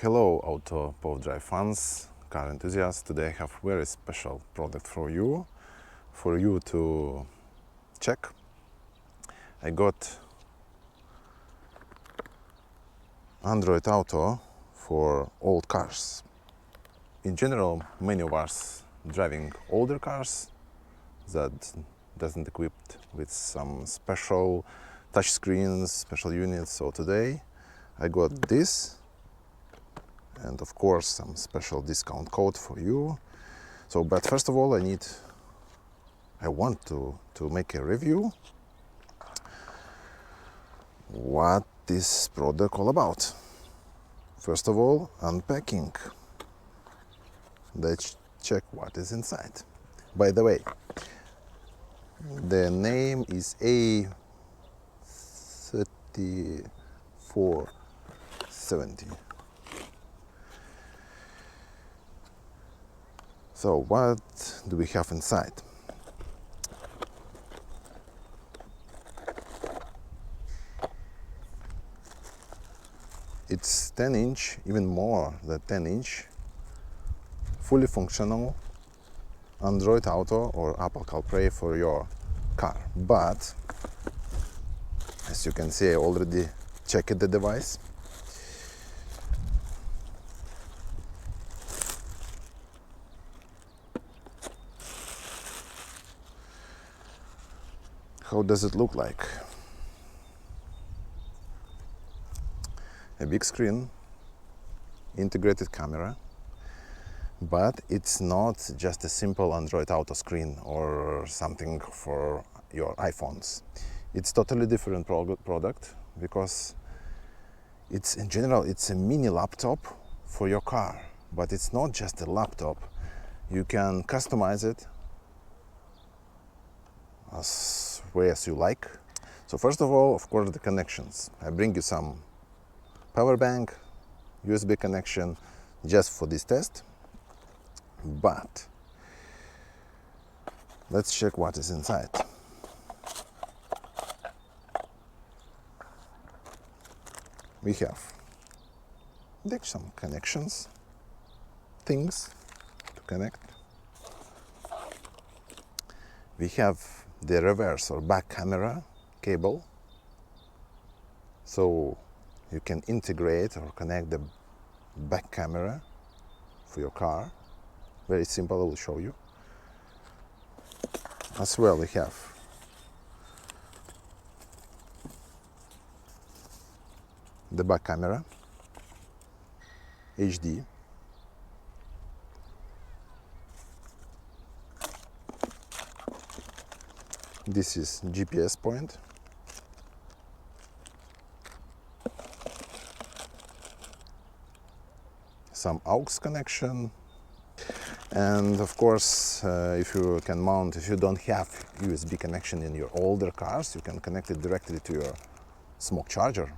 Hello auto power drive fans, car enthusiasts. Today I have very special product for you to check. I got Android Auto for old cars. In general, many of us driving older cars that doesn't equipped with some special touch screens, special units. So today I got this, and of course some special discount code for you. So, but first of all, I want to make a review what this product all about. First of all, unpacking. Let's check what is inside. By the way, the name is A3470. So what do we have inside? It's 10-inch, even more than 10-inch, fully functional Android Auto or Apple CarPlay for your car. But as you can see, I already checked the device. How does it look like? A big screen, integrated camera, but it's not just a simple Android Auto screen or something for your iPhones. It's totally different product because in general it's a mini laptop for your car, but it's not just a laptop. You can customize it as way as you like. So first of all, of course, the connections. I bring you some power bank, USB connection just for this test. But let's check what is inside. We have some connections, things to connect. We have the reverse or back camera cable, so you can integrate or connect the back camera for your car. Very simple, I will show you. As well, we have the back camera, HD. This is GPS point. Some aux connection. And of course, if you don't have USB connection in your older cars, you can connect it directly to your smoke charger.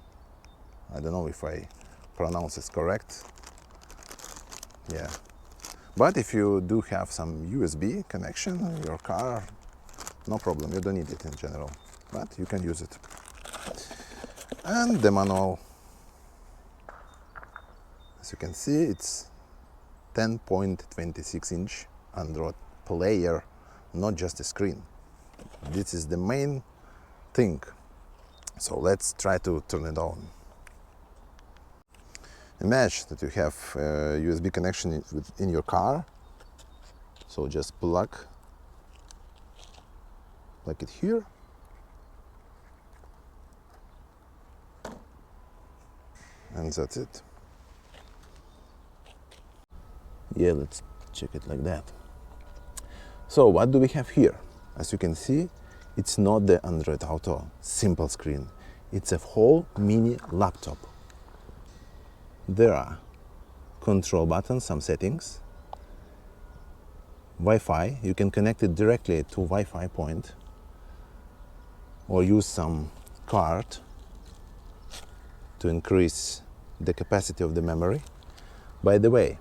I don't know if I pronounce it correct. Yeah. But if you do have some USB connection in your car, no problem, you don't need it in general, but you can use it. And the manual. As you can see, it's 10.26-inch Android player, not just a screen. This is the main thing. So let's try to turn it on. Imagine that you have a USB connection in your car. So just plug it here. And that's it. Yeah, let's check it like that. So what do we have here? As you can see, it's not the Android Auto simple screen. It's a whole mini laptop. There are control buttons, some settings, Wi-Fi. You can connect it directly to Wi-Fi point or use some card to increase the capacity of the memory. By the way,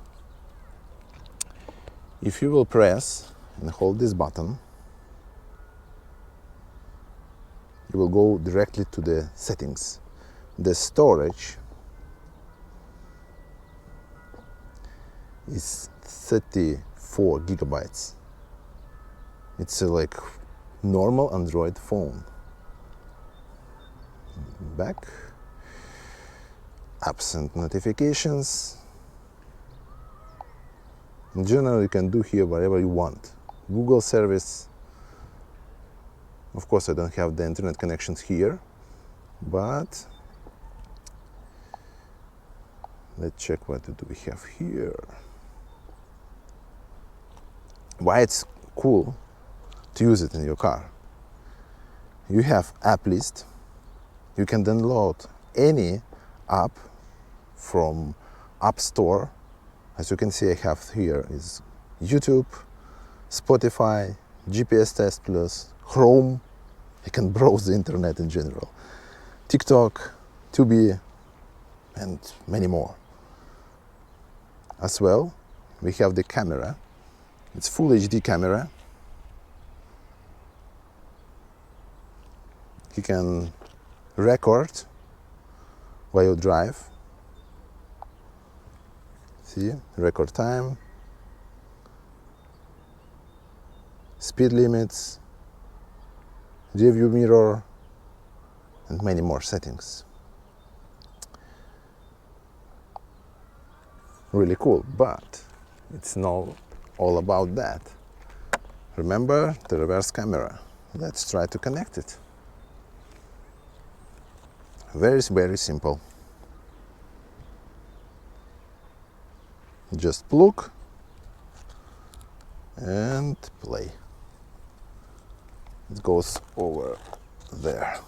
if you will press and hold this button, you will go directly to the settings. The storage is 34 gigabytes. It's a like normal Android phone. Back, apps and notifications. In general, you can do here whatever you want. Google service. Of course, I don't have the internet connections here, but let's check what do we have here. Why it's cool to use it in your car. You have app list. You can download any app from App Store. As you can see, I have here is YouTube, Spotify, GPS Test Plus, Chrome. I can browse the internet in general. TikTok, Tubi, and many more. As well, we have the camera. It's full HD camera. You can record while you drive. See, record time, speed limits, rear view mirror, and many more settings. Really cool, but it's not all about that. Remember the reverse camera. Let's try to connect it. Very simple. Just plug and play. It goes over there.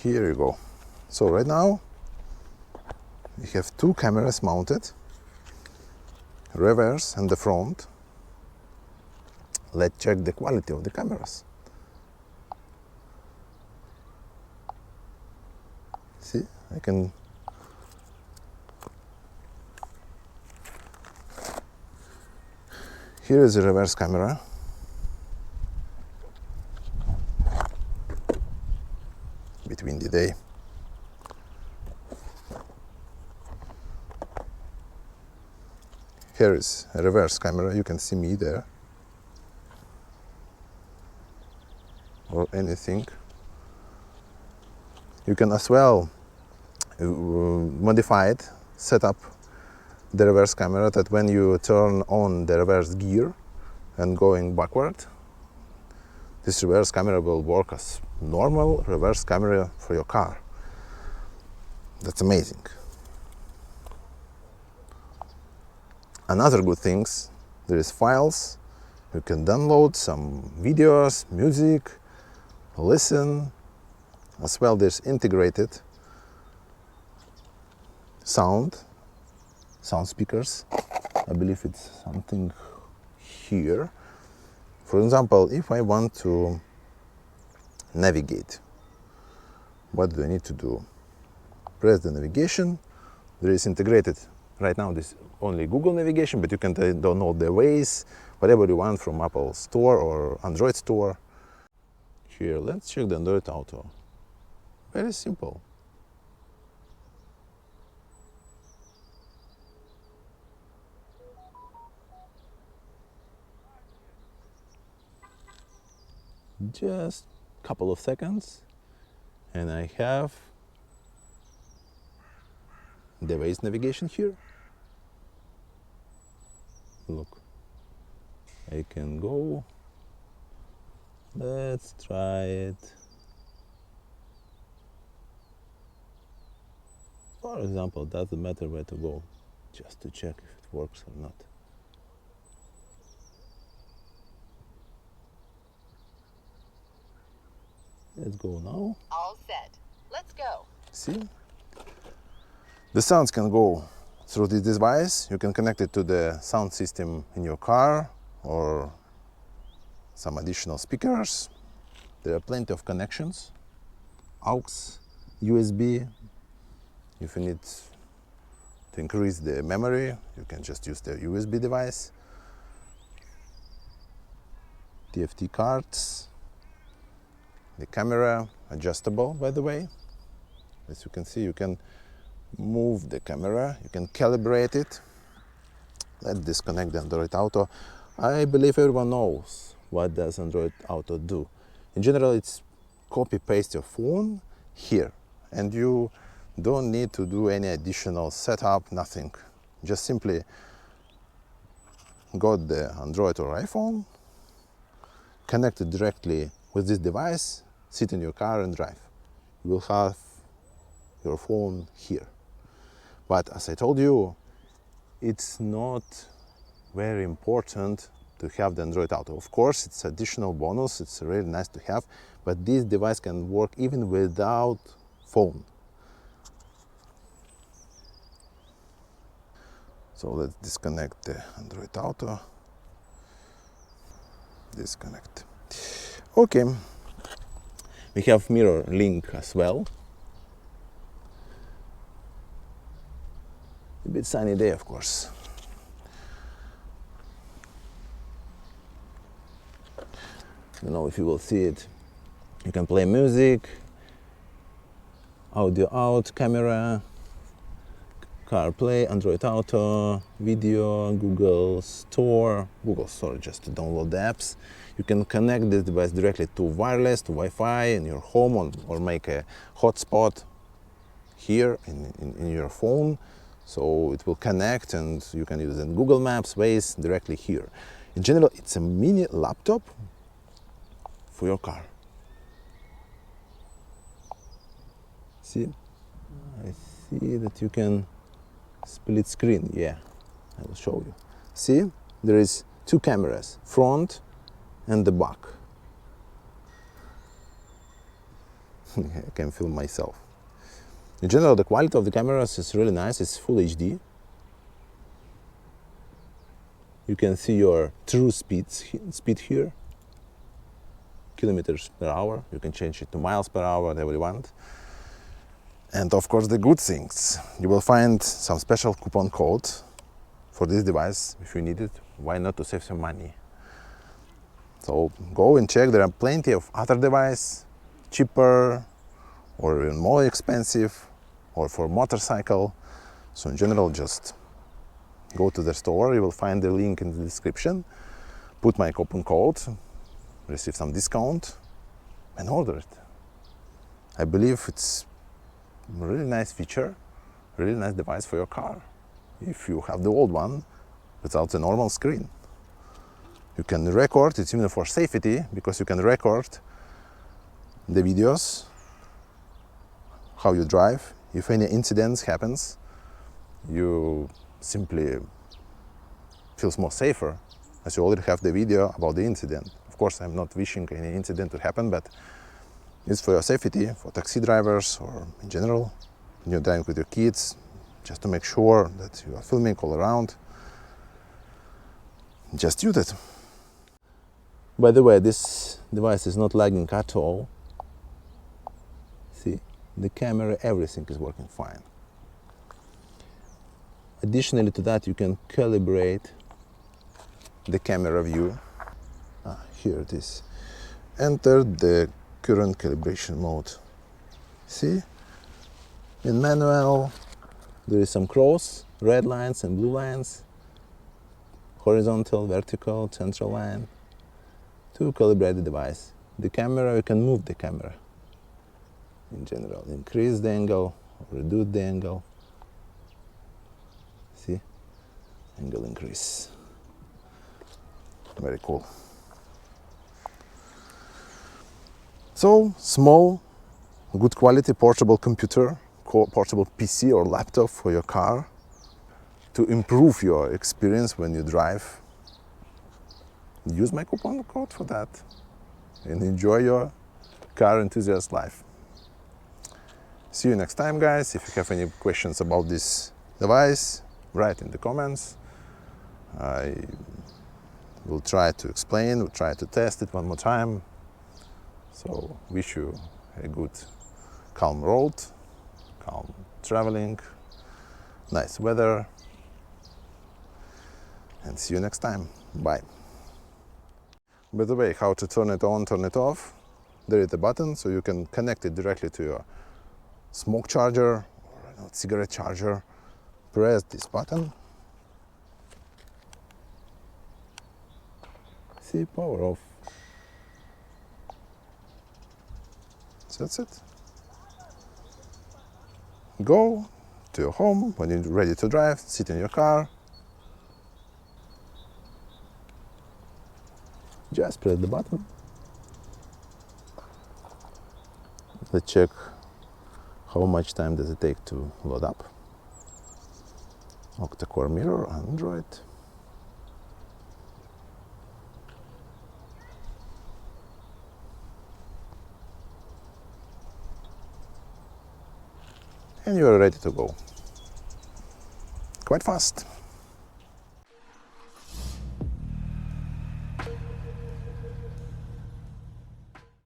Here you go. So right now we have two cameras mounted, reverse and the front. Let's check the quality of the cameras. See, I can here is the reverse camera. Between the day. Here is a reverse camera. You can see me there. Or anything. You can as well modify it, set up the reverse camera that when you turn on the reverse gear and going backward, this reverse camera will work as normal reverse camera for your car. That's amazing. Another good things, there is files. You can download some videos, music, listen. As well, there's integrated sound speakers. I believe it's something here. For example, if I want to navigate, what do I need to do? Press the navigation. There is integrated, right now this only Google navigation, but you can download the Waze, whatever you want from Apple Store or Android Store. Here, let's check the Android Auto. Very simple. Just a couple of seconds and I have the Waze navigation here. Look, I can go. Let's try it. For example, doesn't matter where to go, just to check if it works or not. Let's go now. All set. Let's go. See? The sounds can go through this device. You can connect it to the sound system in your car or some additional speakers. There are plenty of connections. AUX, USB. If you need to increase the memory, you can just use the USB device. TFT cards, the camera, adjustable, by the way. As you can see, you can move the camera, you can calibrate it. Let's disconnect the Android Auto. I believe everyone knows what does Android Auto do. In general, it's copy-paste your phone here, and you don't need to do any additional setup, nothing. Just simply got the Android or iPhone, connect it directly with this device, sit in your car and drive. You will have your phone here. But as I told you, it's not very important to have the Android Auto. Of course, it's additional bonus, it's really nice to have, but this device can work even without phone. So let's disconnect the Android Auto. Disconnect. Okay. We have mirror link as well. A bit sunny day, of course. I don't know if you will see it. You can play music, audio out, camera, CarPlay, Android Auto, video, Google Store just to download the apps. You can connect this device directly to wireless, to Wi-Fi in your home, or make a hotspot here in your phone. So it will connect and you can use it in Google Maps, Waze, directly here. In general, it's a mini laptop for your car. See? I see that you can split screen. Yeah, I will show you. See? There is two cameras, front and the back. I can film myself. In general, the quality of the cameras is really nice. It's full HD. You can see your true speed here. Kilometers per hour. You can change it to miles per hour, whatever you want. And of course, the good things. You will find some special coupon code for this device if you need it. Why not to save some money? So go and check. There are plenty of other devices, cheaper or even more expensive, or for motorcycle. So in general, just go to the store. You will find the link in the description. Put my coupon code, receive some discount, and order it. I believe it's a really nice feature, really nice device for your car. If you have the old one without the normal screen, you can record. It's even for safety, because you can record the videos, how you drive. If any incidents happens, you simply feels more safer, as you already have the video about the incident. Of course, I'm not wishing any incident to happen, but it's for your safety, for taxi drivers, or in general, when you're driving with your kids, just to make sure that you are filming all around. Just use it. By the way, this device is not lagging at all. See, the camera, everything is working fine. Additionally to that, you can calibrate the camera view. Here it is. Enter the current calibration mode. See? In manual, there is some cross, red lines and blue lines, horizontal, vertical, central line, to calibrate the device. The camera, you can move the camera. In general, increase the angle, reduce the angle. See? Angle increase. Very cool. So, small, good quality portable computer, portable PC or laptop for your car to improve your experience when you drive. Use my coupon code for that and enjoy your car enthusiast life. See you next time, guys. If you have any questions about this device, write in the comments. I will try to explain, we'll try to test it one more time. So wish you a good, calm road, calm traveling, nice weather, and see you next time. Bye. By the way, how to turn it on, turn it off. there is a button, so you can connect it directly to your smoke charger or cigarette charger. Press this button. See, power off. So that's it. Go to your home when you're ready to drive, sit in your car. Just press the button. Let's check how much time does it take to load up. Octa-core mirror, Android. And you are ready to go. Quite fast.